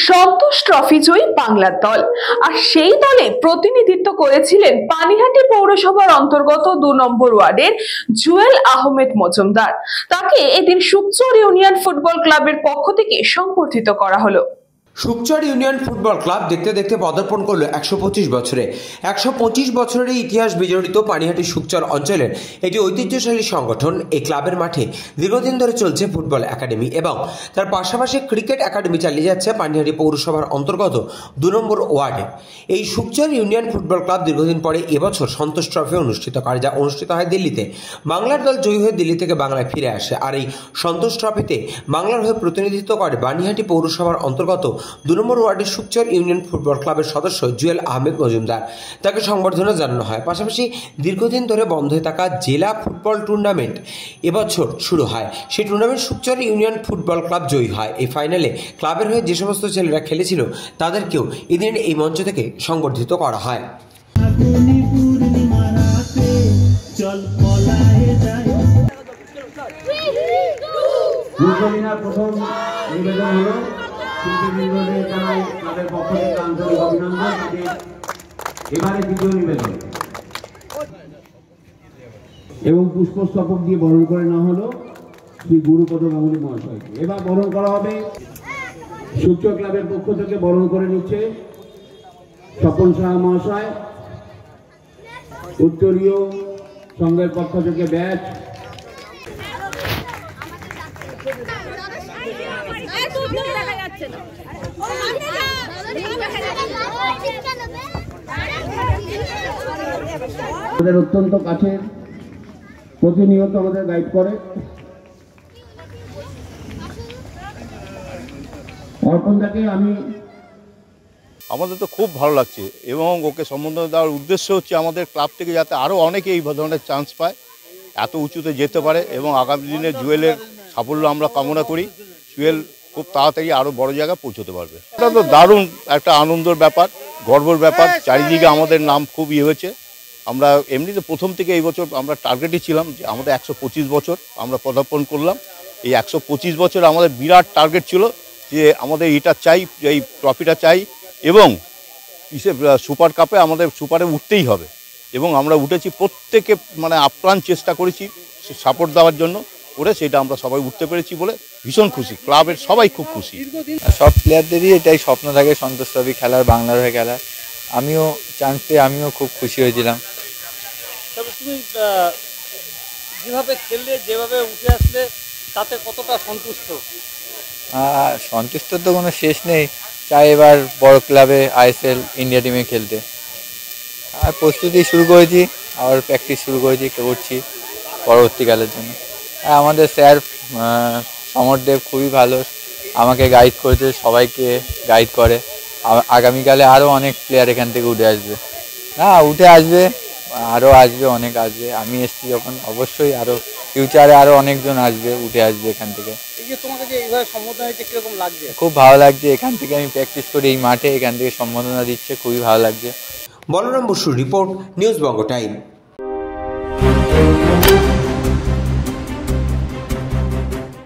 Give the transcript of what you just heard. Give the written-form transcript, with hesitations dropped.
সন্তোষ trophy জয়ী বাংলার দল, আর সেই দলে প্রতিনিধিত্ব করেছিলেন পানিহাটি পৌরসভার অন্তর্গত ২ নম্বর ওয়ার্ডের জুয়েল আহমেদ মজুমদার। তাকে এদিন সুকচর ইউনিয়ন ফুটবল ক্লাবের পক্ষ থেকে সংবর্ধিত করা হলো। সুকচর ইউনিয়ন ফুটবল ক্লাব দেখতে দেখতে পদার্পণ করলো ১২৫ বছরে। ১২৫ বছরের ইতিহাস বিজড়িত পানিহাটি সুকচর অঞ্চলের একটি ঐতিহ্যশালী সংগঠন। এই ক্লাবের মাঠে দীর্ঘদিন ধরে চলছে ফুটবল একাডেমি এবং তার পাশাপাশি ক্রিকেট একাডেমি চালিয়ে যাচ্ছে পানিহাটি পৌরসভার অন্তর্গত ২ নম্বর ওয়ার্ডে। এই সুকচর ইউনিয়ন ফুটবল ক্লাব দীর্ঘদিন পরে এবছর সন্তোষ ট্রফি অনুষ্ঠিত করে, যা অনুষ্ঠিত হয় দিল্লিতে। বাংলার দল জয়ী হয়ে দিল্লি থেকে বাংলায় ফিরে আসে, আর এই সন্তোষ ট্রফিতে বাংলার হয়ে প্রতিনিধিত্ব করে পানিহাটি পৌরসভার অন্তর্গত ২ নম্বর ওয়ার্ডের সুকচর ইউনিয়ন ফুটবল ক্লাবের সদস্য জুয়েল আহমেদ মজুমদার। তাকে সংবর্ধনা জানানো হয়। পাশাপাশি দীর্ঘদিন ধরে বন্ধ হয়ে থাকা জেলা ফুটবল টুর্নামেন্ট এবছর শুরু হয়। সেই tournament Sukchar union football club জয়ী হয়। এই ফাইনালে ক্লাবের হয়ে যে সমস্ত ছেলেরা খেলেছিল তাদেরকেও এদিন এই মঞ্চ থেকে সংবর্ধিত করা হয়। প্রথম নিবেদন হলো তাদের পক্ষ থেকে আন্তরিক অভিনন্দন। এবারে দ্বিতীয় নিবেদন এবং পুষ্পস্তবক দিয়ে বরণ করে নেওয়া হলো শ্রী গুরুপদ গাঙ্গুলী মহাশয়কে। এবার বরণ করা হবে সুকচর ক্লাবের পক্ষ থেকে বরণ করে নিচ্ছে স্বপন সাহা মহাশয়। উত্তরীয় সংঘের পক্ষ থেকে ব্যাচ, আমাদের অত্যন্ত কাছের, প্রতিনিয়ত আমাদের গাইড করে। অর্পণদাকে আমাদের তো খুব ভালো লাগছে এবং ওকে সম্বোধন দেওয়ার উদ্দেশ্য হচ্ছে আমাদের ক্লাব থেকে যাতে আরও অনেকে এই ধরনের চান্স পায়, এত উঁচুতে যেতে পারে এবং আগামী দিনে জুয়েলের সাফল্য আমরা কামনা করি। জুয়েল খুব তাড়াতাড়ি আরও বড় জায়গায় পৌঁছতে পারবে। এটা তো দারুণ একটা আনন্দের ব্যাপার, গর্বের ব্যাপার। চারিদিকে আমাদের নাম খুব হয়েছে। আমরা এমনিতে প্রথম থেকে এই বছর আমরা টার্গেটই ছিলাম যে আমাদের ১২৫ বছর আমরা পদার্পণ করলাম। এই ১২৫ বছর আমাদের বিরাট টার্গেট ছিল যে আমাদের এটা চাই, এই ট্রফিটা চাই এবং সুপার কাপে আমাদের সুপারে উঠতেই হবে এবং আমরা উঠেছি। প্রত্যেকে আপ্রাণ চেষ্টা করেছি সাপোর্ট দেওয়ার জন্য করে, সেটা আমরা সবাই উঠতে পেরেছি বলে ভীষণ খুশি। ক্লাবের সবাই খুব খুশি। সব প্লেয়ারদেরই এটাই স্বপ্ন থাকে সন্তোষ ট্রফি খেলার, বাংলার হয়ে খেলার। আমিও চান্স পেয়ে আমিও খুব খুশি হয়েছিলাম। তবে তুমি যেভাবে খেললে, যেভাবে উঠে আসলে, তাতে কতটা সন্তুষ্ট? সন্তুষ্ট তো কোনো শেষ নেই। চাই এবার বড় ক্লাবে আইএসএল ইন্ডিয়া টিমে খেলতে। আর প্রস্তুতি শুরু করেছি, আবার প্র্যাকটিস শুরু করছি পরবর্তীকালের জন্য। আমাদের স্যার সমরদেব খুবই ভালো, আমাকে গাইড করেছে, সবাইকে গাইড করে। আগামীকালে আরও অনেক প্লেয়ার এখান থেকে উঠে আসবে। উঠে আসবে, আরও আসবে, অনেক আসবে। আমি এসছি যখন, অবশ্যই আরও ফিউচারে আরও অনেকজন আসবে, উঠে আসবে এখান থেকে। খুব ভালো লাগছে। এখান থেকে আমি প্র্যাকটিস করি এই মাঠে, এখান থেকে সম্বোধনা দিচ্ছে, খুবই ভালো লাগছে। বলরাম বসুর রিপোর্ট, নিউজ বঙ্গ টাইম।